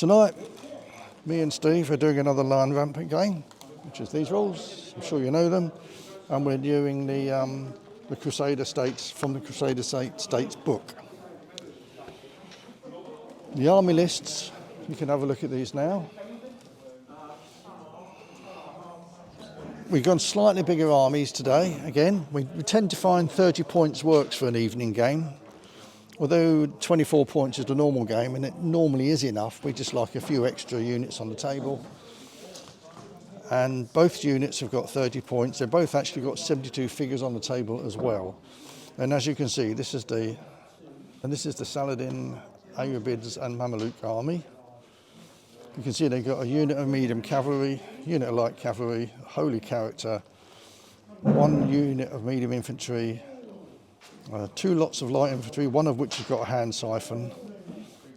Tonight, me and Steve are doing another Lion Rampant game, which is these rules. I'm sure you know them. And we're doing the Crusader States from the Crusader States book. The army lists, you can have a look at these now. We've gone slightly bigger armies today. Again, we tend to find 30 points works for an evening game. Although 24 points is the normal game, and it normally is enough, we just like a few extra units on the table. And both units have got 30 points. They've both actually got 72 figures on the table as well. And as you can see, this is the Saladin, Ayyubids and Mameluke army. You can see they've got a unit of medium cavalry, unit of light cavalry, holy character, one unit of medium infantry, two lots of light infantry, one of which has got a hand siphon,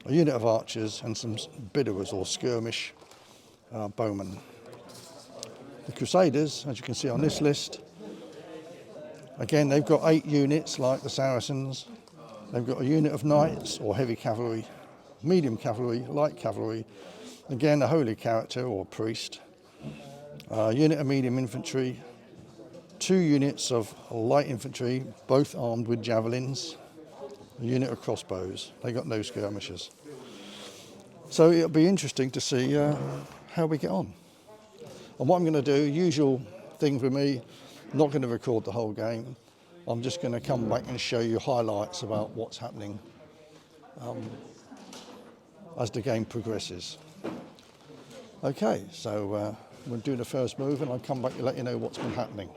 a unit of archers and some bidderers or skirmish bowmen. The Crusaders, as you can see on this list, again they've got 8 units like the Saracens. They've got a unit of knights or heavy cavalry, medium cavalry, light cavalry, again a holy character or priest, a unit of medium infantry, 2 units of light infantry, both armed with javelins, a unit of crossbows. They got no skirmishers. So it'll be interesting to see how we get on. And what I'm going to do, usual thing for me, not going to record the whole game. I'm just going to come back and show you highlights about what's happening as the game progresses. Okay, so we'll do the first move and I'll come back and let you know what's been happening.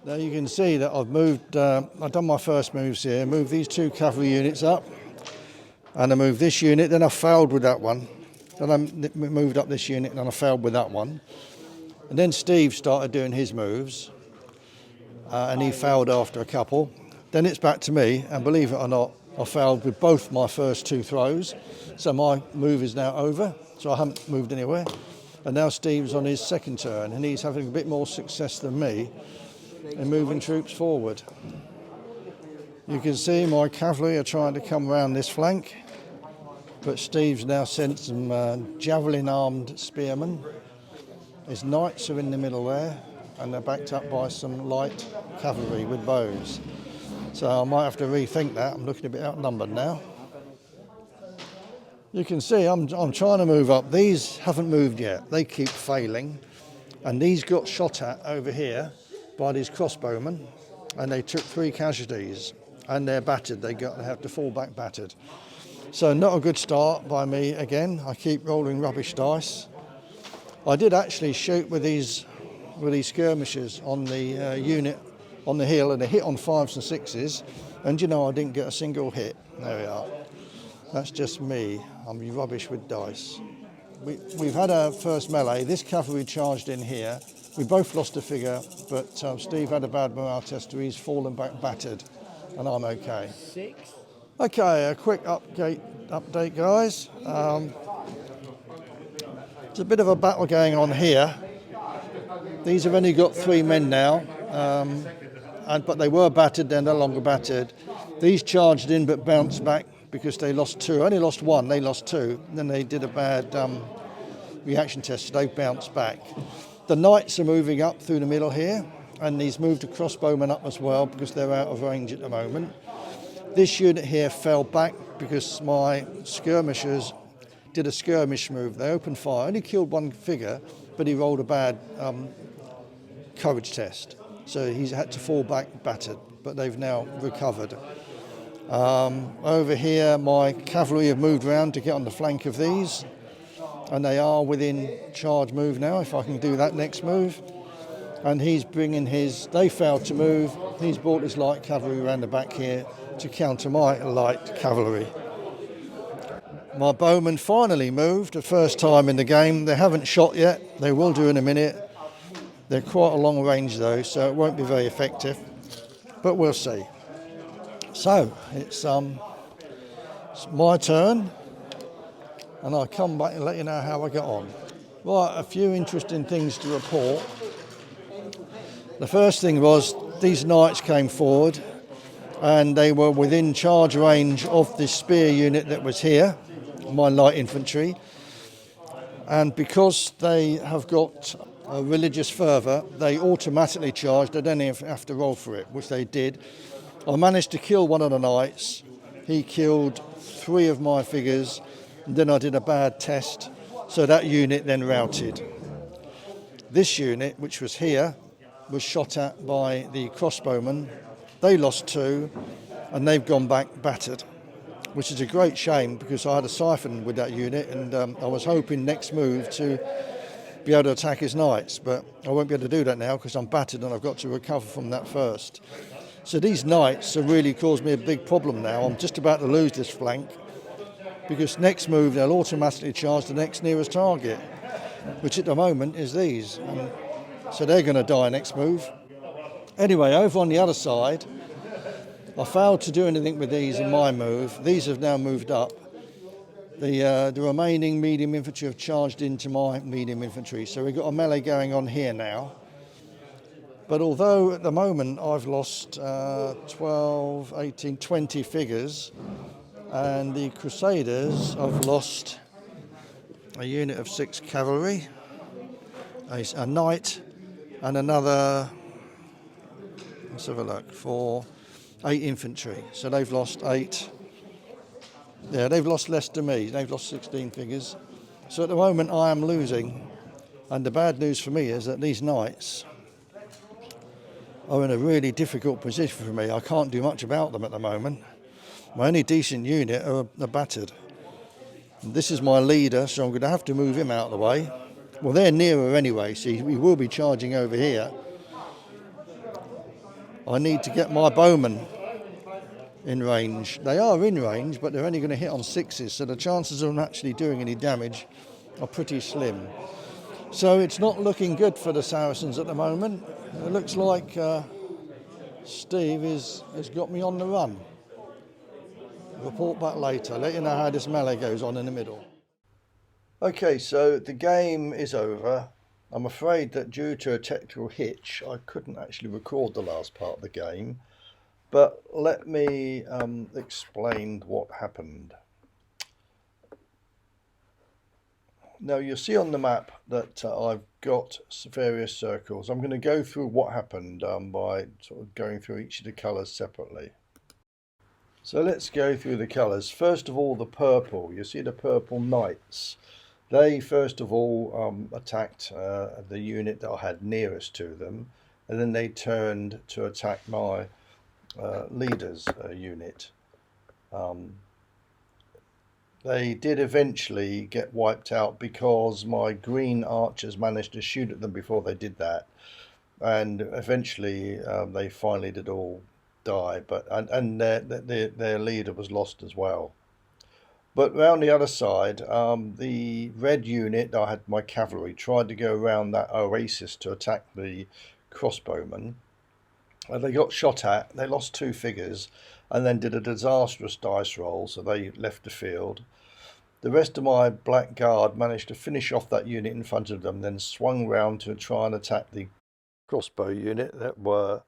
Now you can see that I've moved, I've done my first moves here, moved these 2 cavalry units up, and I moved this unit, then I failed with that one. Then I moved up this unit and I failed with that one. And then Steve started doing his moves, and he failed after a couple. Then it's back to me, and believe it or not, I failed with both my first 2 throws. So my move is now over, so I haven't moved anywhere. And now Steve's on his second turn, and he's having a bit more success than me in moving troops forward. You can see my cavalry are trying to come around this flank, but Steve's now sent some javelin-armed spearmen. His knights are in the middle there, and they're backed up by some light cavalry with bows. So I might have to rethink that. I'm looking a bit outnumbered now. You can see I'm trying to move up. These haven't moved yet. They keep failing. And these got shot at over here by these crossbowmen, and they took 3 casualties, and they're battered. They have to fall back battered. So not a good start by me again. I keep rolling rubbish dice. I did actually shoot with these skirmishers on the unit on the hill, and they hit on 5s and 6s, and you know I didn't get a single hit. There we are. That's just me. I'm rubbish with dice. We've had our first melee. This cavalry charged in here. We both lost a figure, but Steve had a bad morale test, so he's fallen back battered, and I'm okay. 6. Okay, a quick update, guys. There's a bit of a battle going on here. These have only got 3 men now, but they were battered, they're no longer battered. These charged in but bounced back because they lost 2. Only lost 1, they lost 2. Then they did a bad reaction test, so they bounced back. The knights are moving up through the middle here, and he's moved a crossbowman up as well because they're out of range at the moment. This unit here fell back because my skirmishers did a skirmish move. They opened fire, only killed 1 figure, but he rolled a bad courage test. So he's had to fall back battered, but they've now recovered. Over here, my cavalry have moved around to get on the flank of these, and they are within charge move now, if I can do that next move. And he's bringing they failed to move. He's brought his light cavalry around the back here to counter my light cavalry. My bowmen finally moved, the first time in the game. They haven't shot yet. They will do in a minute. They're quite a long range though, so it won't be very effective, but we'll see. So it's my turn, and I'll come back and let you know how I get on. Right, a few interesting things to report. The first thing was these knights came forward and they were within charge range of the spear unit that was here, my light infantry. And because they have got a religious fervour, they automatically charge. They don't even have to roll for it, which they did. I managed to kill one of the knights. He killed 3 of my figures. And then I did a bad test, so that unit then routed. This unit, which was here, was shot at by the crossbowmen. They lost 2, and they've gone back battered, which is a great shame because I had a siphon with that unit, and I was hoping next move to be able to attack his knights, but I won't be able to do that now because I'm battered and I've got to recover from that first. So these knights have really caused me a big problem now. I'm just about to lose this flank because next move they'll automatically charge the next nearest target, which at the moment is these. And so they're going to die next move. Anyway, over on the other side, I failed to do anything with these in my move. These have now moved up. The remaining medium infantry have charged into my medium infantry. So we've got a melee going on here now. But although at the moment I've lost 12, 18, 20 figures, and the Crusaders have lost a unit of 6 cavalry, a knight, and another, let's have a look, 8 infantry. So they've lost 8. Yeah, they've lost less than me. They've lost 16 figures. So at the moment I am losing. And the bad news for me is that these knights are in a really difficult position for me. I can't do much about them at the moment. My only decent unit are battered. And this is my leader, so I'm going to have to move him out of the way. Well, they're nearer anyway, see, we will be charging over here. I need to get my bowmen in range. They are in range, but they're only going to hit on 6s, so the chances of them actually doing any damage are pretty slim. So it's not looking good for the Saracens at the moment. It looks like Steve has got me on the run. Report back later. Let you know how this melee goes on in the middle. Okay, so the game is over. I'm afraid that due to a technical hitch, I couldn't actually record the last part of the game. But let me explain what happened. Now you'll see on the map that I've got various circles. I'm going to go through what happened by sort of going through each of the colours separately. So let's go through the colours. First of all, the purple. You see the purple knights. They first of all attacked the unit that I had nearest to them, and then they turned to attack my leader's unit. They did eventually get wiped out because my green archers managed to shoot at them before they did that, and eventually they finally did all die. But and their leader was lost as well. But round the other side, the red unit, I had my cavalry, tried to go around that oasis to attack the crossbowmen. They got shot at, they lost 2 figures, and then did a disastrous dice roll, so they left the field. The rest of my black guard managed to finish off that unit in front of them, then swung round to try and attack the crossbow unit that were,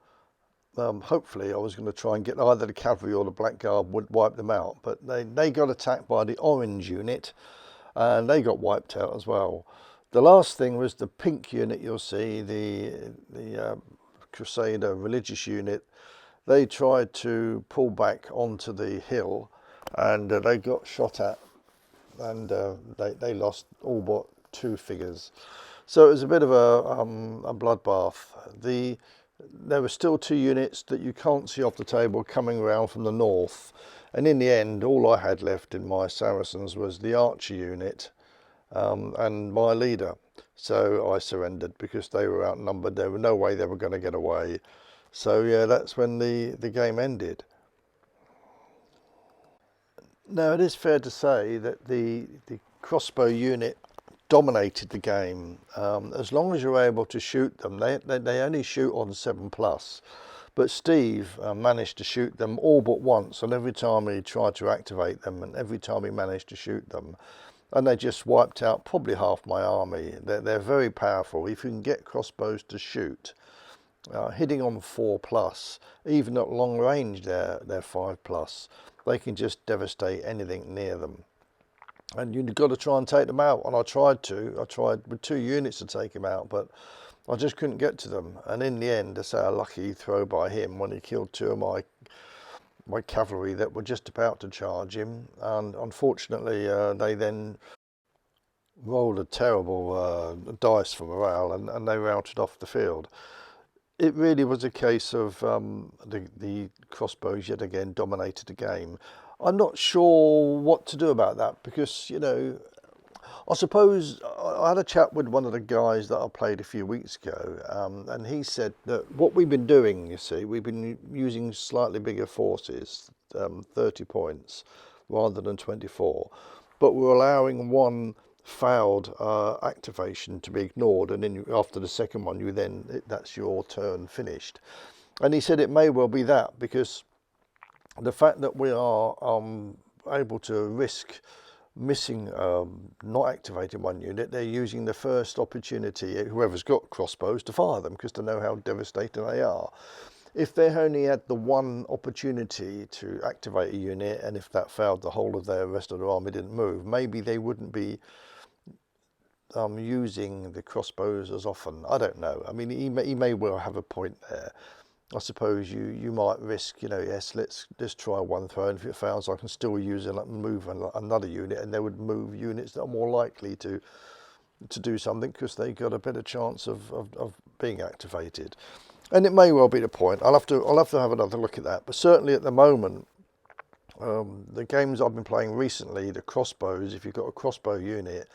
hopefully I was going to try and get either the cavalry or the black guard would wipe them out, but they got attacked by the orange unit, and they got wiped out as well. The last thing was the pink unit. You'll see the Crusader religious unit. They tried to pull back onto the hill, and they got shot at, and they lost all but 2 figures. So it was a bit of a bloodbath. There were still 2 units that you can't see off the table coming around from the north, and in the end all I had left in my Saracens was the archer unit and my leader. So I surrendered because they were outnumbered. There was no way they were going to get away. So yeah, that's when the game ended. Now it is fair to say that the crossbow unit dominated the game. As long as you're able to shoot them, they only shoot on 7+, but Steve managed to shoot them all but once, and every time he tried to activate them, and every time he managed to shoot them, and they just wiped out probably half my army. They're very powerful. If you can get crossbows to shoot, hitting on 4+, even at long range they're 5+. They can just devastate anything near them. and you've got to try and take them out. And I tried with 2 units to take him out, but I just couldn't get to them. And in the end, I say a lucky throw by him when he killed 2 of my cavalry that were just about to charge him. And unfortunately, they then rolled a terrible dice for morale, and they routed off the field. It really was a case of the crossbows yet again dominated the game. I'm not sure what to do about that, because, you know, I suppose I had a chat with one of the guys that I played a few weeks ago, and he said that what we've been doing, you see, we've been using slightly bigger forces, 30 points rather than 24, but we're allowing one failed activation to be ignored, and then after the second one, that's your turn finished. And he said it may well be that, because the fact that we are able to risk missing, not activating one unit, they're using the first opportunity, whoever's got crossbows, to fire them, because they know how devastating they are. If they only had the one opportunity to activate a unit, and if that failed, the whole of their rest of their army didn't move, maybe they wouldn't be using the crossbows as often. I don't know. I mean, he may well have a point there. I suppose you might risk, you know, yes, let's try one throw, and if it fails, I can still use it and move another unit, and they would move units that are more likely to do something, because they got a better chance of being activated. And it may well be the point. I'll have to have another look at that. But certainly at the moment, the games I've been playing recently, the crossbows, if you've got a crossbow unit,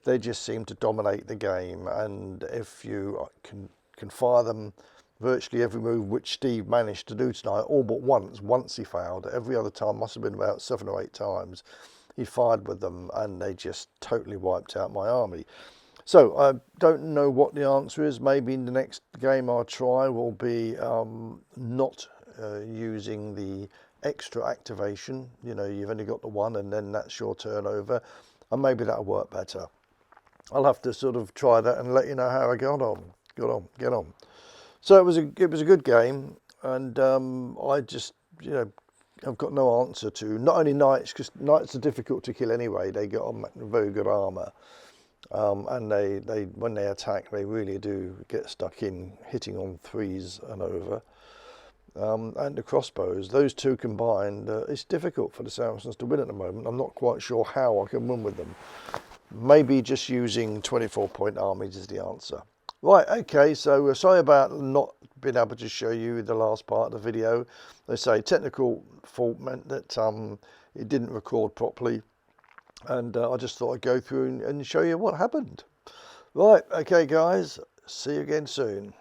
they just seem to dominate the game. And if you can fire them virtually every move, which Steve managed to do tonight, all but once he failed. Every other time, must have been about 7 or 8 times, he fired with them, and they just totally wiped out my army. So I don't know what the answer is. Maybe in the next game I'll try will be not using the extra activation. You know, you've only got the one, and then that's your turnover, and maybe that'll work better. I'll have to sort of try that and let you know how I get on. So it was a good game, and I just, you know, I've got no answer to not only knights, because knights are difficult to kill anyway. They got very good armour. And they when they attack, they really do get stuck in, hitting on 3s and over. And the crossbows, those two combined, it's difficult for the Saracens to win at the moment. I'm not quite sure how I can win with them. Maybe just using 24-point armies is the answer. Right, okay, so sorry about not being able to show you the last part of the video. They say technical fault meant that it didn't record properly. And I just thought I'd go through and show you what happened. Right, okay guys, see you again soon.